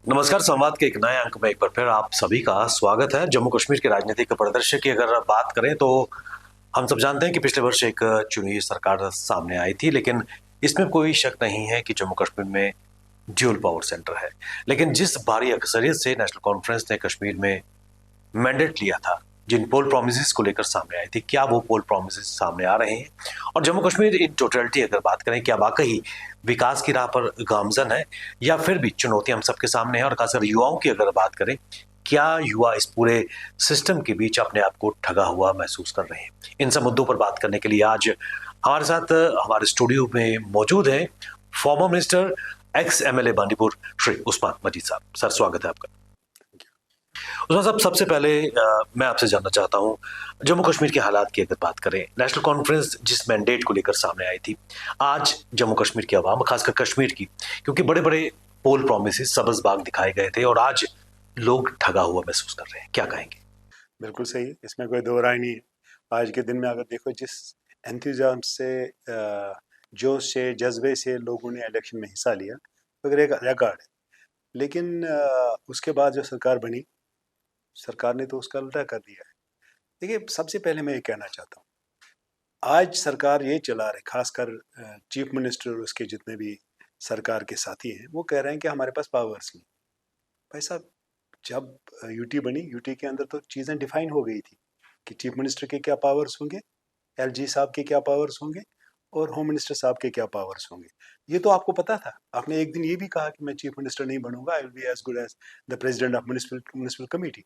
नमस्कार। संवाद के एक नए अंक में एक बार फिर आप सभी का स्वागत है। जम्मू कश्मीर के राजनीतिक परिदृश्य की अगर बात करें तो हम सब जानते हैं कि पिछले वर्ष एक चुनी सरकार सामने आई थी, लेकिन इसमें कोई शक नहीं है कि जम्मू कश्मीर में ड्यूल पावर सेंटर है। लेकिन जिस भारी अक्सरियत से नेशनल कॉन्फ्रेंस ने कश्मीर में मैंडेट लिया था, जिन पोल प्रोमिस को लेकर सामने आए थे, क्या वो पोल प्रोमिस सामने आ रहे हैं? और जम्मू कश्मीर इन टोटलिटी अगर बात करें, क्या वाकई विकास की राह पर गामजन है या फिर भी चुनौतियां हम सबके सामने हैं? और खासकर युवाओं की अगर बात करें, क्या युवा इस पूरे सिस्टम के बीच अपने आप को ठगा हुआ महसूस कर रहे हैं? इन सब मुद्दों पर बात करने के लिए आज हमारे साथ हमारे स्टूडियो में मौजूद हैं former minister, ex MLA Bandipur, Shri Usman Majid साहब। सर, स्वागत है आपका। उसमें साहब, सबसे पहले मैं आपसे जानना चाहता हूँ, जम्मू कश्मीर के हालात की अगर बात करें, नेशनल कॉन्फ्रेंस जिस मैंडेट को लेकर सामने आई थी, आज जम्मू कश्मीर की आवाम, खासकर कश्मीर की, क्योंकि बड़े बड़े पोल प्रोमिस सब्ज बाग दिखाए गए थे और आज लोग ठगा हुआ महसूस कर रहे हैं, क्या कहेंगे? बिल्कुल सही, इसमें कोई दो राय नहीं है। आज के दिन में अगर देखो जिस एंथुजियाज्म से जोश से जज्बे से लोगों ने इलेक्शन में हिस्सा लिया, अगर एक रिकॉर्ड है। लेकिन उसके बाद जो सरकार बनी, सरकार ने तो उसका उल्टा कर दिया है। देखिए, सबसे पहले मैं ये कहना चाहता हूँ, आज सरकार ये चला रहे, खासकर चीफ मिनिस्टर और उसके जितने भी सरकार के साथी हैं, वो कह रहे हैं कि हमारे पास पावर्स नहीं। भाई साहब, जब यूटी बनी, यूटी के अंदर तो चीज़ें डिफाइन हो गई थी कि चीफ मिनिस्टर के क्या पावर्स होंगे, एलजी साहब के क्या पावर्स होंगे और होम मिनिस्टर साहब के क्या पावर्स होंगे। ये तो आपको पता था। आपने एक दिन ये भी कहा कि मैं चीफ मिनिस्टर नहीं बनूंगा, I will be as good as the president of municipal committee.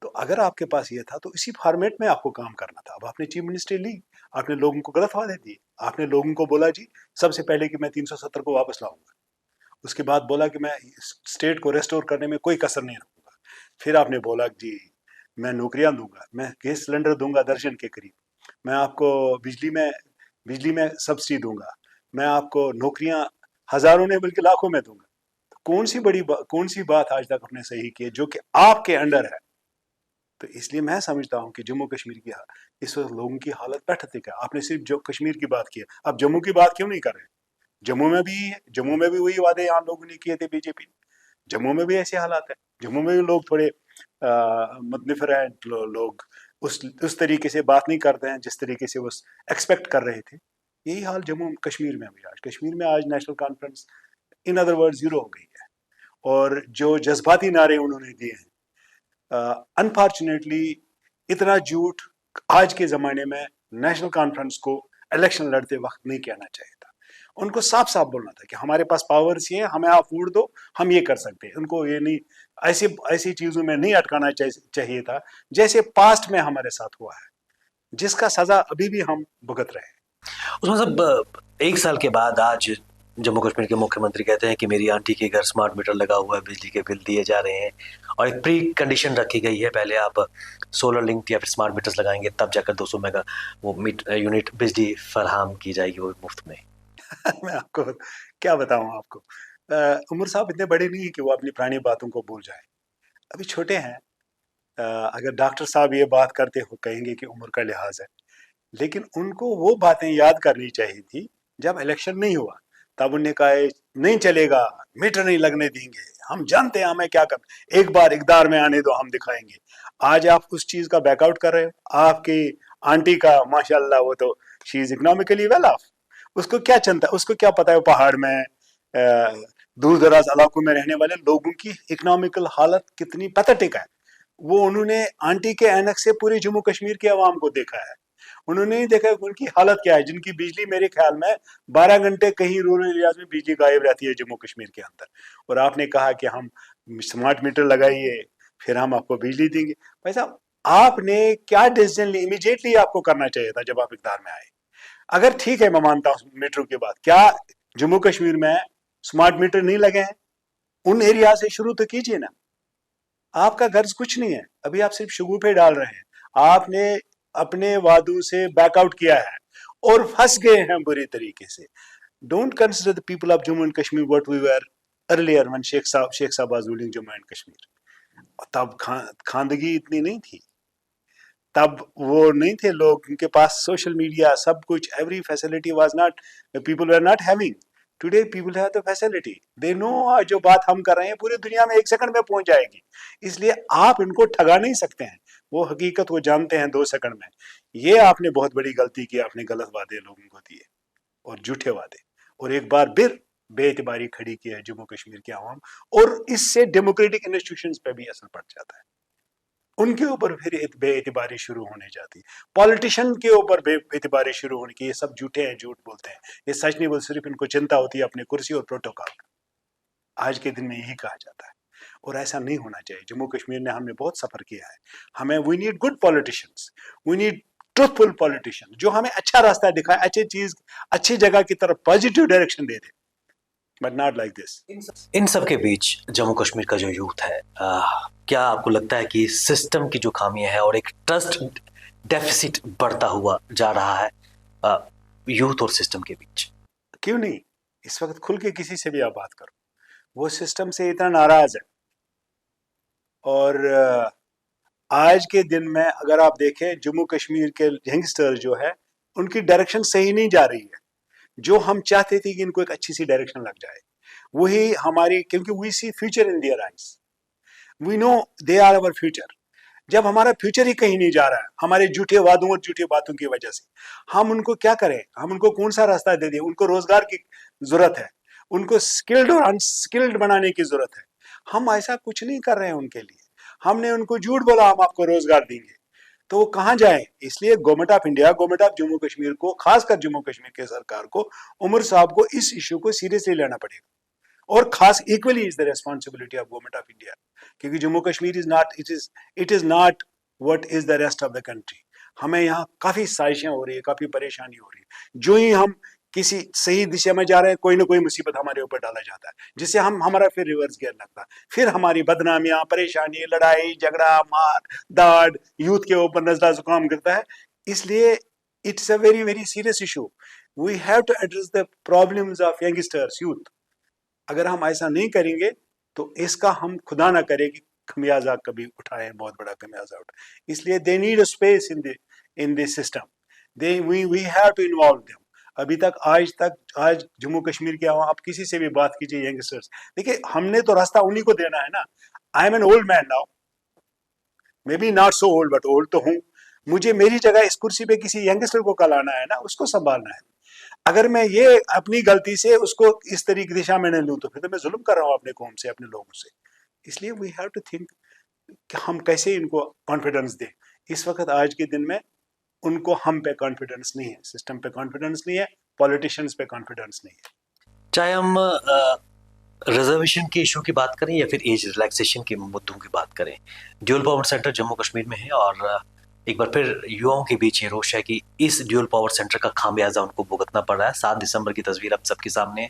तो अगर आपके पास ये था तो इसी फॉर्मेट में आपको काम करना था। अब आपने चीफ मिनिस्टर ली, आपने लोगों को गलत वादे दिए। आपने लोगों को बोला जी, सबसे पहले कि मैं 370 को वापस लाऊंगा। उसके बाद बोला कि मैं स्टेट को रेस्टोर करने में कोई कसर नहीं रखूंगा। फिर आपने बोला जी, मैं नौकरियां दूंगा, मैं गैस सिलेंडर दूंगा दर्जन के करीब, मैं आपको बिजली में सब्सिडी दूंगा, मैं आपको नौकरियां हजारों में बल्कि लाखों में दूंगा। तो कौन सी बात आज तक आपने सही की है जो कि आपके अंडर है? तो इसलिए मैं समझता हूँ कि जम्मू कश्मीर की इस वक्त लोगों की हालत पैथेटिक है। आपने सिर्फ जो कश्मीर की बात की है, अब जम्मू की बात क्यों नहीं कर रहे? जम्मू में भी वही वादे यहाँ लोगों ने किए थे, बीजेपी। जम्मू में भी ऐसे हालात है। जम्मू में भी लोग थोड़े मुतनफिर हैं, लोग उस तरीके से बात नहीं करते हैं जिस तरीके से वो एक्सपेक्ट कर रहे थे। यही हाल जम्मू कश्मीर में भी। आज कश्मीर में आज national conference in other word zero हो गई है। और जो जज्बाती नारे उन्होंने दिए हैं, अनफॉर्चुनेटली इतना झूठ आज के ज़माने में नेशनल कॉन्फ्रेंस को इलेक्शन लड़ते वक्त नहीं कहना चाहिए था। उनको साफ साफ बोलना था कि हमारे पास पावर्स ये हैं, हमें आप वोट दो, हम ये कर सकते हैं। उनको ये नहीं, ऐसी ऐसी चीज़ों में नहीं अटकाना चाहिए था जैसे पास्ट में हमारे साथ हुआ है, जिसका सज़ा अभी भी हम भुगत रहे हैं। उसमें सब एक साल के बाद आज जम्मू कश्मीर के मुख्यमंत्री कहते हैं कि मेरी आंटी के घर स्मार्ट मीटर लगा हुआ है, बिजली के बिल दिए जा रहे हैं और एक प्री कंडीशन रखी गई है, पहले आप सोलर लिंक या फिर स्मार्ट मीटर्स लगाएंगे तब जाकर 200 मेगा वो यूनिट बिजली फराहम की जाएगी, वो मुफ्त में। मैं आपको क्या बताऊं आपको, उमर साहब इतने बड़े नहीं है कि वो अपनी पुरानी बातों को भूल जाए। अभी छोटे हैं। अगर डॉक्टर साहब ये बात करते हो कहेंगे कि उम्र का लिहाज है, लेकिन उनको वो बातें याद करनी चाहिए थी जब इलेक्शन नहीं हुआ। तब उन्हें कहा नहीं चलेगा, मीटर नहीं लगने देंगे, हम जानते हैं हमें क्या कर, एक बार इकदार में आने दो, हम दिखाएंगे। आज आप उस चीज का बैकआउट कर रहे हो। आपकी आंटी का माशाल्लाह, वो तो she is economically well of. उसको क्या चिंता, उसको क्या पता है वो पहाड़ में दूर दराज इलाकों में रहने वाले लोगों की इकोनॉमिकल हालत कितनी पैथेटिक है। वो उन्होंने आंटी के ऐनक से पूरे जम्मू कश्मीर के अवाम को देखा है। उन्होंने नहीं देखा कि उनकी हालत क्या है, जिनकी बिजली मेरे ख्याल में 12 घंटे कहीं रूरल एरियाज में बिजली गायब रहती है जम्मू कश्मीर के अंदर। और आपने कहा कि हम स्मार्ट मीटर लगाइए, फिर हम आपको बिजली देंगे। भाई साहब, आपने क्या डिसीजन ली? इमीडिएटली आपको करना चाहिए था जब आप इकदार में आए। अगर ठीक है, मैं मानता हूँ मीटरों की बात, क्या जम्मू कश्मीर में स्मार्ट मीटर नहीं लगे हैं? उन एरिया से शुरू तो कीजिए ना। आपका गर्ज कुछ नहीं है, अभी आप सिर्फ शगुफे डाल रहे हैं। आपने अपने वादों से बैकआउट किया है और फंस गए हैं बुरी तरीके से। Don't consider the people of Jammu and Kashmir what we were earlier when Sheikh साहब was ruling Jammu and Kashmir. तब खानदगी इतनी नहीं थी। तब वो नहीं थे लोग, उनके पास सोशल मीडिया सब कुछ, every facility was not, people were not having. Today people have the facility, they know जो बात हम कर रहे हैं पूरी दुनिया में 1 सेकंड में पहुंच जाएगी, इसलिए आप इनको ठगा नहीं सकते हैं, वो हकीकत को जानते हैं 2 सेकंड में। ये आपने बहुत बड़ी गलती की, आपने गलत वादे लोगों को दिए और झूठे वादे, और एक बार फिर बेएतबारी खड़ी की है जम्मू कश्मीर के आवाम, और इससे डेमोक्रेटिक इंस्टीट्यूशंस पे भी असर पड़ जाता है, उनके ऊपर फिर बेएतबारी शुरू होने जाती है, पॉलिटिशियन के ऊपर बेएतबारी शुरू होने की, ये सब झूठे हैं, झूठ बोलते हैं, ये सच नहीं बोलते, सिर्फ इनको चिंता होती है अपनी कुर्सी और प्रोटोकॉल। आज के दिन में यही कहा जाता है, और ऐसा नहीं होना चाहिए। जम्मू कश्मीर ने हमने बहुत सफर किया है, हमें we need good politicians, we need truthful politician जो हमें अच्छा रास्ता दिखाए, अच्छी चीज, अच्छी जगह की तरफ पॉजिटिव डायरेक्शन दे दे, बट नॉट लाइक दिस। इन सब के बीच जम्मू कश्मीर का जो यूथ है, क्या आपको लगता है कि सिस्टम की जो खामियां है और एक ट्रस्ट डेफिसिट बढ़ता हुआ जा रहा है यूथ और सिस्टम के बीच? क्यों नहीं, इस वक्त खुल के किसी से भी आप बात करो, वो सिस्टम से इतना नाराज है, और आज के दिन में अगर आप देखें जम्मू कश्मीर के यंगस्टर जो है उनकी डायरेक्शन सही नहीं जा रही है, जो हम चाहते थे कि इनको एक अच्छी सी डायरेक्शन लग जाए, वही हमारी, क्योंकि we see future in their eyes, we know they are our future. जब हमारा फ्यूचर ही कहीं नहीं जा रहा है हमारे झूठे वादों और झूठे बातों की वजह से, हम उनको क्या करें, हम उनको कौन सा रास्ता दे दें? उनको रोजगार की जरूरत है, उनको स्किल्ड और अनस्किल्ड बनाने की जरूरत है, हम ऐसा कुछ नहीं कर रहे हैं उनके लिए, हमने उनको झूठ बोला हम आपको रोजगार देंगे, तो वो कहाँ जाए? इसलिए government of India, government of Jammu Kashmir को, खासकर जम्मू कश्मीर के सरकार को, उमर साहब को इस इशू को सीरियसली लेना पड़ेगा, और खास equally is the responsibility of government of India, क्योंकि Jammu Kashmir is not, it is not what is the rest of the country. हमें यहाँ काफी साजिशें हो रही है, काफी परेशानी हो रही है, जो ही हम किसी सही दिशा में जा रहे हैं कोई ना कोई मुसीबत हमारे ऊपर डाला जाता है, जिससे हमारा फिर रिवर्स गियर लगता है, फिर हमारी बदनामियां, परेशानी, लड़ाई झगड़ा, मार दाड़, यूथ के ऊपर नजला जुकाम करता है। इसलिए it's a very very serious issue, we have to address the problems of youngsters, youth. अगर हम ऐसा नहीं करेंगे तो इसका हम खुदा ना करे कि खमियाजा कभी उठाए, बहुत बड़ा खमियाजा उठाए, इसलिए they need a space in this system, they we have to involve them. अभी तक आज जम्मू कश्मीर के आप किसी से भी बात कीजिए यंगस्टर्स, देखिए हमने तो रास्ता उन्हीं को देना है ना। I am an old man now, may be not so old but old तो हूँ, मुझे मेरी जगह इस कुर्सी पे किसी यंगस्टर को कल आना है ना, उसको संभालना है। अगर मैं ये अपनी गलती से उसको इस तरीके दिशा में नहीं लूं तो फिर तो मैं जुल्म कर रहा हूँ अपने कौम से, अपने लोगों से। इसलिए वी हैव टू थिंक कि हम कैसे इनको कॉन्फिडेंस दें। इस वक्त आज के दिन में उनको हम पे कॉन्फिडेंस नहीं है, सिस्टम पे कॉन्फिडेंस नहीं है, पॉलिटिशियंस पे कॉन्फिडेंस नहीं है। चाहे हम रिजर्वेशन के इशू की बात करें या फिर एज रिलैक्सेशन के मुद्दों की बात करें, dual power centre Jammu Kashmir में है और एक बार फिर युवाओं के बीच ये रोष है कि इस ड्यूल पावर सेंटर का खामियाजा उनको भुगतना पड़ रहा है। 7 दिसंबर की तस्वीर अब सबके सामने है।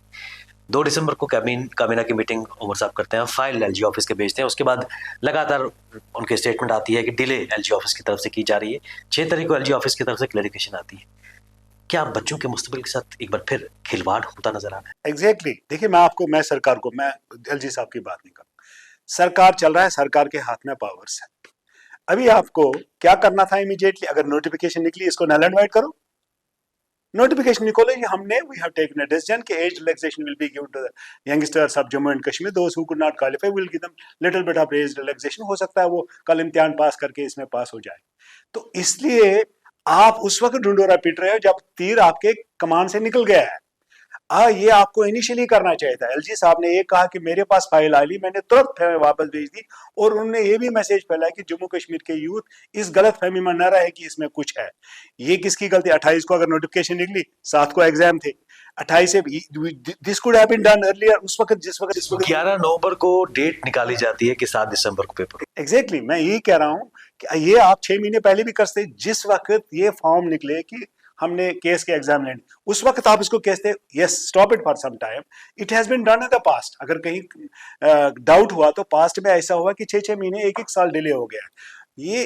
2 दिसंबर को काबीना की मीटिंग उमर साहब करते हैं, फाइल एलजी ऑफिस के भेजते हैं, उसके बाद लगातार उनकी स्टेटमेंट आती है कि डिले एलजी ऑफिस की तरफ से की जा रही है। 6 तारीख को एलजी ऑफिस की तरफ से क्लैरिफिकेशन आती है। क्या बच्चों के मुस्तकबिल के साथ एक बार फिर खिलवाड़ होता नजर आ रहा है? एग्जैक्टली देखिए, मैं सरकार को, मैं एलजी साहब की बात नहीं करूँ, सरकार चल रहा है, सरकार के हाथ में पावर्स है। अभी आपको क्या करना था इमीडिएटली, अगर नोटिफिकेशन निकली इसको नल एंड वाइड करो, नोटिफिकेशन निकले हमने, we have taken a decision कि age relaxation will be given to the youngsters of Jammu and Kashmir, those who could not qualify will give them little bit of age relaxation, हो सकता है वो कल इम्तिहान पास करके इसमें पास हो जाए। तो इसलिए आप उस वक्त ढूंढोरा पीट रहे हो जब तीर आपके कमान से निकल गया है। ये आपको इनिशियली करना चाहिए था। एलजी साहब ने ये कहा कि मेरे पास फाइल आ ली, मैंने तुरंत वापस भेज दी, और उन्होंने ये भी मैसेज फैलाया कि जम्मू कश्मीर के यूथ इस गलत फहमी में न रहे कि इसमें कुछ है। ये किसकी गलती? 28 को अगर नोटिफिकेशन निकली, 7 को एग्जाम थे, 28 से this could have been done earlier, उस वक्त जिस वक्त 11 नवंबर को डेट निकाली जाती है कि 7 दिसंबर को पेपर। एग्जैक्टली मैं यही कह रहा हूं कि ये आप 6 महीने पहले भी कर सकते, जिस वक्त ये फॉर्म निकले कि हमने केस के एग्जाम लेने, उस वक्त आप इसको कहते yes stop it for some time, it has been done in the past. अगर कहीं डाउट हुआ तो पास्ट में ऐसा हुआ कि 6-6 महीने 1-1 साल डिले हो गया। ये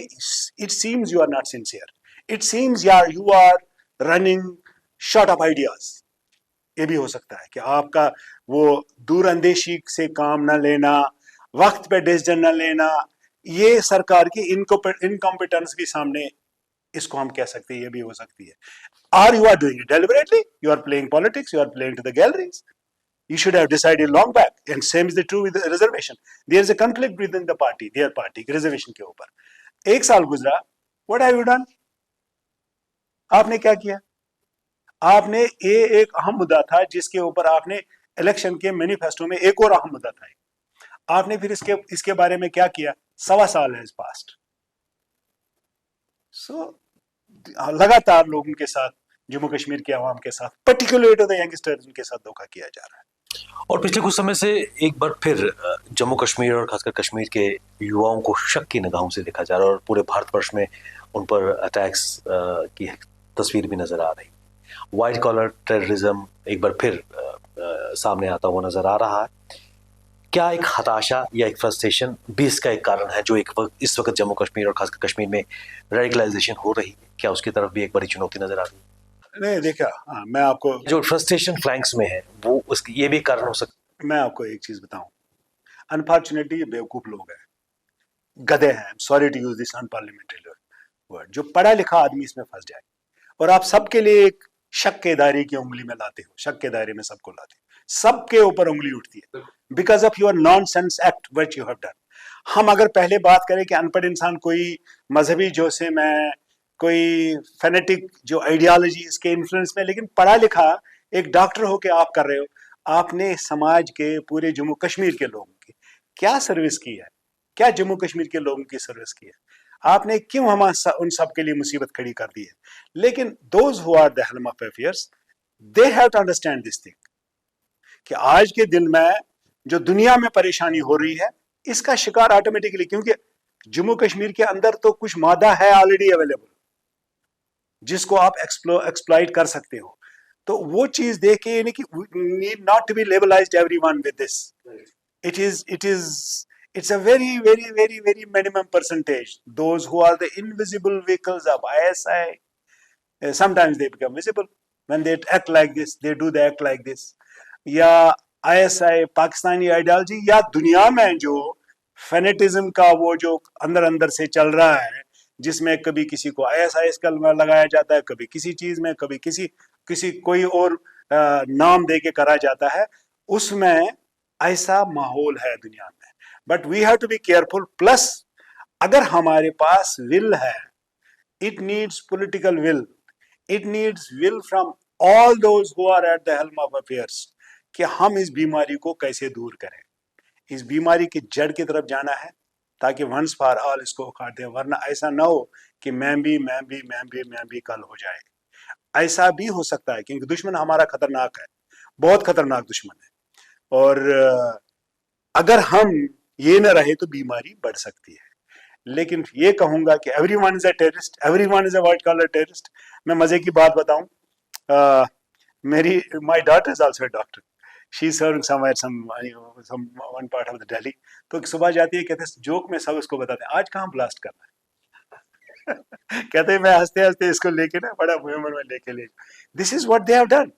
it seems you are not sincere, it seems यार you are running short of ideas. ये भी हो सकता है कि आपका वो दूरअंदेशी से काम न लेना, वक्त पे डिसीजन न लेना, ये सरकार की इनकॉम्पिटेंस के सामने इसको हम कह सकते हैं, ये भी हो सकती है। Are you are doing it deliberately, you are playing politics, you are playing to the galleries. You should have decided long back. And same is the true with the reservation. There is a conflict within the party, their party, reservation के ऊपर. एक साल गुजरा. What have you done? आपने क्या किया? आपने ये एक अहम मुद्दा था जिसके ऊपर आपने इलेक्शन के मैनिफेस्टो में एक और अहम मुद्दा था. आपने फिर इसके बारे में क्या किया? 1.25 साल है पास्ट. सो लगातार लोगों के साथ, जम्मू कश्मीर के अवाम के साथ, पर्टिकुलरली टू द यंगस्टर्स, उनके साथ धोखा किया जा रहा है. और पिछले कुछ समय से एक बार फिर जम्मू कश्मीर और खासकर कश्मीर के युवाओं को शक की निगाहों से देखा जा रहा है और पूरे भारतवर्ष में उन पर अटैक्स की तस्वीर भी नजर आ रही. व्हाइट कॉलर टेररिज्म एक बार फिर सामने आता हुआ नजर आ रहा है. क्या एक हताशा या एक फ्रस्ट्रेशन भी इसका एक कारण है जो इस वक्त जम्मू कश्मीर और खासकर कश्मीर में रेडिकलाइजेशन हो रही है? क्या उसकी तरफ भी एक बड़ी चुनौती नजर आ रही है? नहीं, देखा, मैं आपको जो फ्रस्ट्रेशन फ्लैंक्स में है वो उसकी ये भी कारण हो सकता. मैं आपको एक चीज बताऊं. अनफॉर्चुनेटली बेवकूफ लोग हैं, गधे हैं. Sorry to use this unparliamentary word. जो पढ़ा लिखा आदमी इसमें फंस जाए और आप सबके लिए एक शक के दायरे की उंगली में लाते हो. शक के दायरे में सबको लाते हो. सबके ऊपर उंगली उठती है because of your nonsense act which you have done. हम अगर पहले बात करें कि अनपढ़ इंसान कोई मजहबी जोशे में, कोई फेनेटिक जो आइडियोलॉजी इसके इन्फ्लुएंस में, लेकिन पढ़ा लिखा एक डॉक्टर हो के आप कर रहे हो. आपने समाज के पूरे जम्मू कश्मीर के लोगों की क्या सर्विस की है? क्या जम्मू कश्मीर के लोगों की सर्विस की है? आपने क्यों हम उन सब के लिए मुसीबत खड़ी कर दी है? लेकिन those who are the helm of affairs, they have to understand this thing कि आज के दिन में जो दुनिया में परेशानी हो रही है इसका शिकार ऑटोमेटिकली, क्योंकि जम्मू कश्मीर के अंदर तो कुछ मादा है ऑलरेडी अवेलेबल जिसको आप एक्सप्लॉइट कर सकते हो. तो वो चीज देख के यानी कि need not to be labelised everyone with this. it's a very minimum percentage those who are the invisible vehicles of ISI. Sometimes they become visible when they act like this, they do the act like this. या ISI Pakistani ideology या दुनिया में जो fanaticism का वो जो अंदर अंदर से चल रहा है, जिसमें कभी किसी को ISIS का लगाया जाता है, कभी किसी चीज में, कभी किसी कोई और नाम दे के करा जाता है, उसमें ऐसा माहौल है दुनिया में. But we have to be careful. Plus अगर हमारे पास विल है, it needs political will, it needs will from all those who are at the helm of affairs कि हम इस बीमारी को कैसे दूर करें. इस बीमारी की जड़ की तरफ जाना है ताकि वंस फॉर ऑल इसको उखाड़ दें. वरना ऐसा ना हो कि मैं भी कल हो जाए. ऐसा भी हो सकता है क्योंकि दुश्मन हमारा खतरनाक है, बहुत खतरनाक दुश्मन है. और अगर हम ये न रहे तो बीमारी बढ़ सकती है. लेकिन ये कहूंगा कि everyone is a terrorist, everyone is a white collar terrorist. मैं मजे की बात बताऊं, my daughter is also a doctor. She serving somewhere some one part of the Delhi. तो सुबह जाती है, कहते जोक में सब उसको बताते हैं आज कहाँ ब्लास्ट करना है. कहते हैं मैं हंसते हंसते इसको लेके ना बड़ा मुहिम में लेके ले. This is what they have done.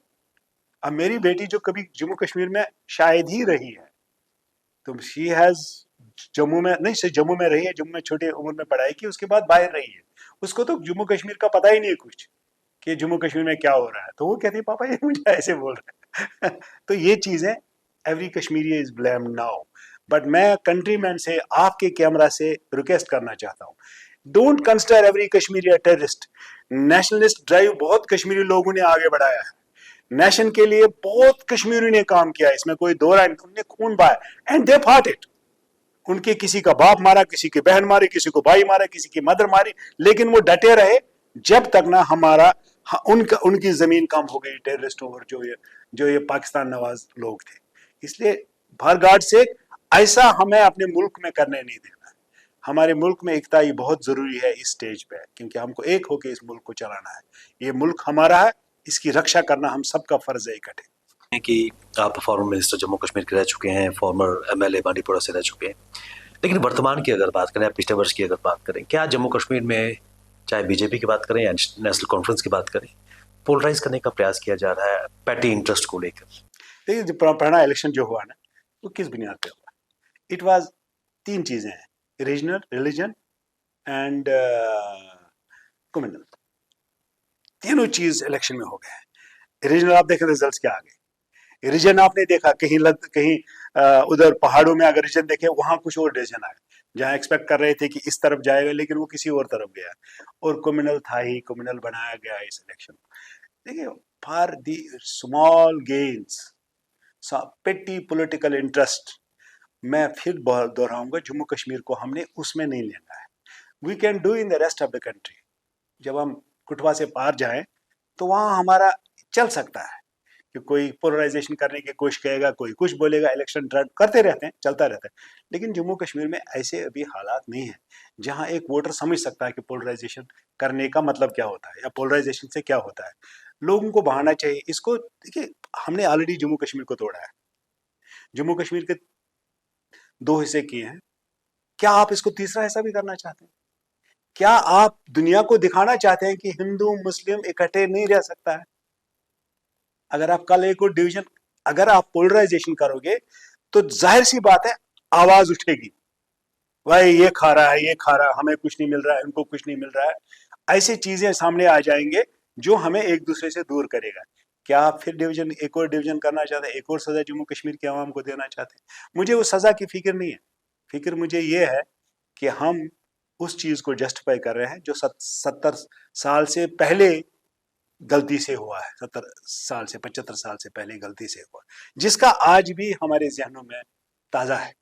अब मेरी बेटी जो कभी जम्मू कश्मीर में शायद ही रही है, तो शी हैज जम्मू में नहीं, सिर्फ जम्मू में रही है, जम्मू में छोटी उम्र में पढ़ाई की, उसके बाद बाहर रही है. उसको तो जम्मू कश्मीर का पता ही नहीं है कुछ कि जम्मू कश्मीर में क्या हो रहा है. तो वो कहती है पापा ये मुझे ऐसे बोल रहे हैं. तो ये चीजें every Kashmiri is blame now. But मैं कंट्रीमैन से आपके कैमरा से रिक्वेस्ट करना चाहता हूँ, don't consider every Kashmiri terrorist. Nationalist drive बहुत कश्मीरी लोगों ने आगे बढ़ाया है. नेशन के लिए बहुत कश्मीरी ने काम किया, इसमें कोई दो राय. उन्होंने खून बहाया एंड दे फॉट इट. उनके किसी का बाप मारा, किसी की बहन मारी, किसी को भाई मारा, किसी की मदर मारी, लेकिन वो डटे रहे जब तक ना हमारा उनकी जमीन कम हो गई टेररिस्टों और जो ये पाकिस्तान नवाज लोग थे. इसलिए फॉर गॉड से ऐसा हमें अपने मुल्क में करने नहीं देना. हमारे मुल्क में एकता ये बहुत जरूरी है इस स्टेज पे, क्योंकि हमको एक होकर इस मुल्क को चलाना है. ये मुल्क हमारा है, इसकी रक्षा करना हम सबका फर्ज है इकट्ठे. कि आप फॉर्मर मिनिस्टर जम्मू कश्मीर के रह चुके हैं, फॉर्मर MLA बांडीपोरा से रह चुके हैं, लेकिन वर्तमान की अगर बात करें, आप पिछले वर्ष की अगर बात करें, क्या जम्मू कश्मीर में चाहे बीजेपी की बात करें या नेशनल कॉन्फ्रेंस की बात करें, पोलराइज करने का प्रयास किया जा रहा है पैटी इंटरेस्ट को लेकर? देखिए, जो पुराना इलेक्शन जो हुआ ना, वो किस बुनियाद पे हुआ? इट वाज 3 चीजें हैं, रीजनल, रिलीजन एंड कम्युनल. तीनों चीज इलेक्शन में हो गए. रीजनल आप देखें रिजल्ट्स क्या आ गए. रीजन आपने देखा कहीं उधर पहाड़ों में अगर रीजन देखे वहां कुछ और रीजन आया, जहां एक्सपेक्ट कर रहे थे कि इस तरफ जाएगा लेकिन वो किसी और तरफ गया, और कम्युनल था ही कम्युनल बनाया गया इस इलेक्शन। देखिए, फॉर दी स्मॉल गेन्स, पेटी पॉलिटिकल इंटरेस्ट, मैं फिर दोहराऊंगा, जम्मू कश्मीर को हमने उसमें नहीं लेना है। We can do in the rest of the country. जब हम कुटवा से पार जाएं तो वहां हमारा चल सकता है कि कोई पोलराइजेशन करने की कोशिश करेगा, कोई कुछ बोलेगा, इलेक्शन ड्राइव करते रहते हैं, चलता रहता है। लेकिन जम्मू कश्मीर में ऐसे अभी हालात नहीं है जहां एक वोटर समझ सकता है कि पोलराइजेशन करने का मतलब क्या होता है या पोलराइजेशन से क्या होता है। लोगों को बढ़ाना चाहिए इसको। देखिए, हमने ऑलरेडी जम्मू कश्मीर को तोड़ा है, जम्मू कश्मीर के दो हिस्से किए हैं, क्या आप इसको तीसरा हिस्सा भी करना चाहते हैं? क्या आप दुनिया को दिखाना चाहते हैं कि हिंदू मुस्लिम इकट्ठे नहीं रह सकता है? अगर आप कल एक और डिवीजन, अगर आप पोलराइजेशन करोगे तो जाहिर सी बात है आवाज उठेगी, भाई ये खा रहा है, ये खा रहा है, हमें कुछ नहीं मिल रहा है, इनको कुछ नहीं मिल रहा है। ऐसी चीजें सामने आ जाएंगे जो हमें एक दूसरे से दूर करेगा। क्या आप फिर डिवीजन, एक और डिवीजन करना चाहते हैं, एक और सजा जम्मू कश्मीर के आवाम को देना चाहते हैं? मुझे उस सजा की फिक्र नहीं है। फिक्र मुझे ये है कि हम उस चीज को जस्टिफाई कर रहे हैं जो 70 साल से पहले गलती से हुआ है, 70 साल से 75 साल से पहले गलती से हुआ, जिसका आज भी हमारे जहनों में ताजा है।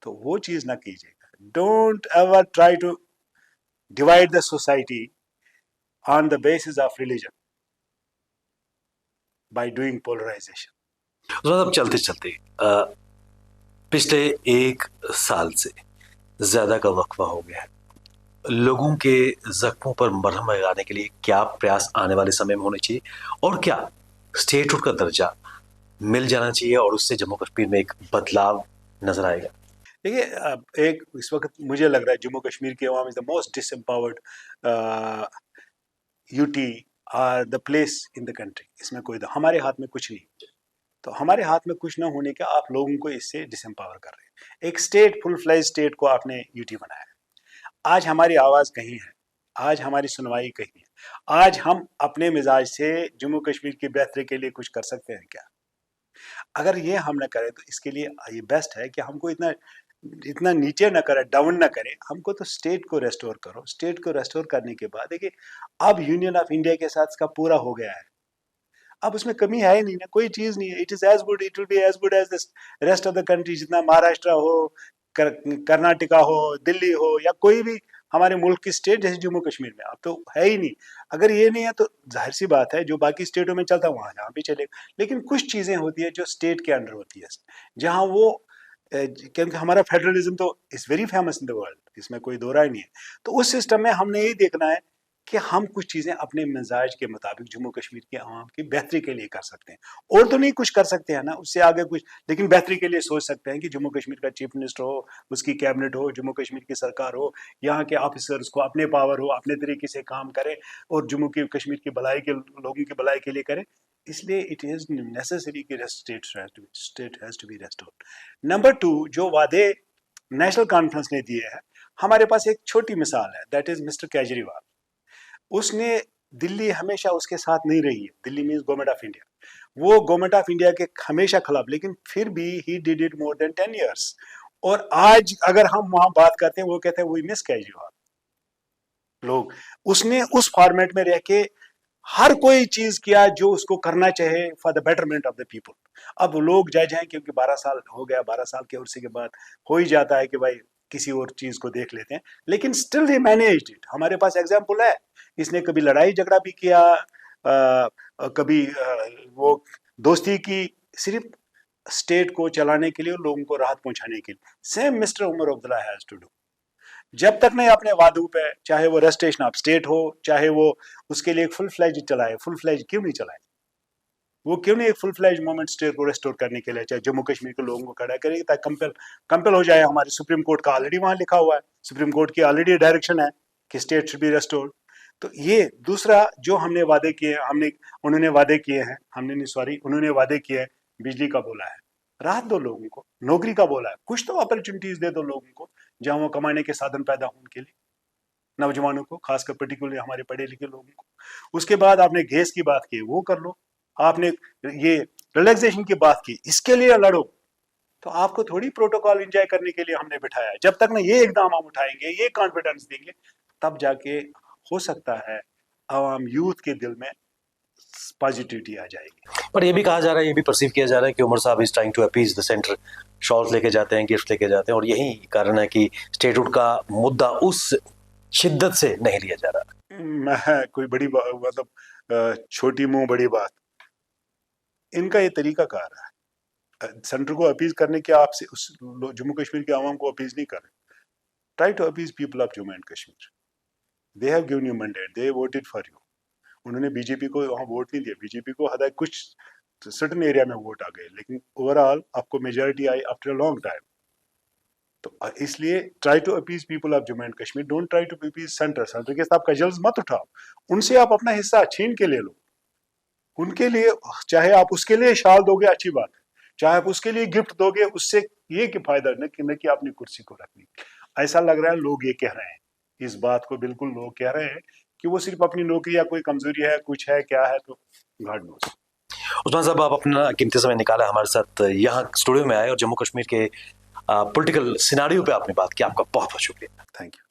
तो वो चीज ना कीजिएगा। Don't ever try to divide the society on the basis of religion by doing polarisation. तो अब चलते चलते पिछले 1 साल से ज्यादा का वक्फा हो गया है, लोगों के जख्मों पर मरहम लगाने के लिए क्या प्रयास आने वाले समय में होने चाहिए, और क्या स्टेटहुड का दर्जा मिल जाना चाहिए और उससे जम्मू कश्मीर में एक बदलाव नजर आएगा? देखिए, एक इस वक्त मुझे लग रहा है जम्मू कश्मीर की अवाम is the most disempowered UT or the place in the country. इसमें कोई हमारे हाथ में कुछ नहीं। तो हमारे हाथ में कुछ ना होने का आप लोगों को इससे डिसएम्पावर कर रहे हैं। एक स्टेट, फुल फ्लेज स्टेट को आपने यूटी बनाया। आज हमारी आवाज कहीं है, आज हमारी सुनवाई कहीं है, आज हम अपने मिजाज से जम्मू कश्मीर की बेहतरी के लिए कुछ कर सकते हैं क्या? अगर ये हम न करें तो इसके लिए ये बेस्ट है कि हमको इतना इतना नीचे न करे, डाउन न करे, हमको तो स्टेट को रेस्टोर करो। स्टेट को रेस्टोर करने के बाद देखिए, अब यूनियन ऑफ इंडिया के साथ इसका पूरा हो गया है। अब उसमें कमी है ही नहीं ना, कोई चीज नहीं है। It is as good, it will be as good as the rest of the country. जितना महाराष्ट्र हो, कर्नाटका हो, दिल्ली हो, या कोई भी हमारे मुल्क की स्टेट जैसे जम्मू कश्मीर में अब तो है ही नहीं। अगर ये नहीं है तो जाहिर सी बात है जो बाकी स्टेटों में चलता है वहां जहाँ भी चलेगा। लेकिन कुछ चीजें होती है जो स्टेट के अंडर होती है, जहाँ वो क्योंकि हमारा फेडरलिज्म तो is very famous in the world, इसमें कोई दो राय नहीं है। तो उस सिस्टम में हमने यही देखना है कि हम कुछ चीजें अपने मिजाज के मुताबिक जम्मू कश्मीर के आवाम की बेहतरी के लिए कर सकते हैं। और तो नहीं कुछ कर सकते हैं ना, उससे आगे कुछ, लेकिन बेहतरी के लिए सोच सकते हैं कि जम्मू कश्मीर का चीफ मिनिस्टर हो, उसकी कैबिनेट हो, जम्मू कश्मीर की सरकार हो, यहाँ के ऑफिसर्स को अपने पावर हो, अपने तरीके से काम करें और जम्मू की कश्मीर की भलाई के, लोगों की भलाई के लिए करें। इसलिए इट इज नेसेसरी कि state has to be restored. Number 2, जो वादे नेशनल कॉन्फ्रेंस ने दिए हैं, हमारे पास एक छोटी मिसाल है, दैट इज मिस्टर केजरीवाल। उसने, दिल्ली हमेशा उसके साथ नहीं रही है, Delhi means government of India, वो गवर्नमेंट ऑफ इंडिया के हमेशा खिलाफ, लेकिन फिर भी he did it more than 10 years। और आज अगर हम वहां बात करते हैं, वो कहते हैं वी मिस केजरीवाल। लोग, उसने उस फॉर्मेट में रह के हर कोई चीज किया जो उसको करना चाहे for the betterment of the people. अब लोग जज हैं क्योंकि 12 साल हो गया, 12 साल के उर्से के बाद हो ही जाता है कि भाई किसी और चीज को देख लेते हैं, लेकिन स्टिल ही मैनेज्ड इट। हमारे पास एग्जाम्पल है, इसने कभी लड़ाई झगड़ा भी किया, कभी वो दोस्ती की, सिर्फ स्टेट को चलाने के लिए और लोगों को राहत पहुंचाने के लिए। Same mister Omar Abdullah has to do. जब तक नहीं अपने वादों पे, चाहे वो रेस्टेशन ऑफ स्टेट हो, चाहे वो उसके लिए एक फुल फ्लैज चलाए, फुल फ्लैज क्यों नहीं चलाए? वो क्यों नहीं एक फुल फ्लैज मूवमेंट स्टेट को रेस्टोर करने के लिए, चाहे जम्मू कश्मीर के लोगों को खड़ा करेगी, ताकि कंपेल हो जाए। हमारे सुप्रीम कोर्ट का ऑलरेडी वहां लिखा हुआ है, सुप्रीम कोर्ट की ऑलरेडी डायरेक्शन है कि स्टेट शुड बी रेस्टोर्ड। तो ये दूसरा जो हमने वादे किए, उन्होंने वादे किए हैं, हमने नहीं, सॉरी, उन्होंने वादे किए हैं, बिजली का बोला है, राहत दो लोगों को, नौकरी का बोला है, कुछ तो अपॉर्चुनिटीज दे दो लोगों को जहां वो कमाने के साधन पैदा हो उनके लिए, नौजवानों को, खासकर पर्टिकुलरली हमारे पढ़े लिखे लोगों को। उसके बाद आपने गैस की बात की, वो कर लो। आपने ये रिलैक्सेशन की बात की, इसके लिए लड़ो, तो आपको थोड़ी प्रोटोकॉल एंजॉय करने के लिए हमने बिठाया। जब तक ना ये इकदाम हम उठाएंगे, ये कॉन्फिडेंस देंगे, तब जाके हो सकता है आवाम यूथ के दिल में पॉजिटिविटी आ जाएगी। पर ये भी कहा जा रहा है, ये भी परसीव किया जा रहा है कि उमर साहब is trying to appease the centre, shawls लेके जाते हैं, गिफ्ट लेके जाते हैं, और यही कारण है कि स्टेटहुड का मुद्दा उस शिद्दत से नहीं लिया जा रहा। मैं कोई बड़ी मतलब छोटी मुंह बड़ी बात, इनका ये तरीका कार है। सेंटर को अपीज करने के आपसे उस जम्मू कश्मीर के आवाम को अपीज नहीं कर रहे। Try to appease people of Jammu and Kashmir. They have given you mandate, they voted for you. उन्होंने बीजेपी को वहां वोट नहीं दिया, बीजेपी को हद कुछ सर्टन एरिया में वोट आ गए, लेकिन ओवरऑल आपको मेजोरिटी आई आफ्टर अ लॉन्ग टाइम। तो इसलिए try to appease people of Jammu and Kashmir, don't try to appease centre. Centre के साथ कजल्स मत उठाओ, उनसे आप अपना हिस्सा छीन के ले लो। उनके लिए चाहे आप उसके लिए शाल दोगे, अच्छी बात है, चाहे आप उसके लिए गिफ्ट दोगे, उससे ये कि फायदा न कि अपनी कुर्सी को रखनी। ऐसा लग रहा है लोग ये कह रहे हैं, इस बात को बिल्कुल लोग कह रहे हैं कि वो सिर्फ अपनी नौकरी या कोई कमजोरी है, कुछ है, क्या है, तो गॉड नोस। उस्मान साहब, आप अपना कीमती समय निकाला हमारे साथ यहाँ स्टूडियो में आए और जम्मू कश्मीर के पॉलिटिकल सिनारियो पे आपने बात की, आपका बहुत बहुत शुक्रिया। Thank you.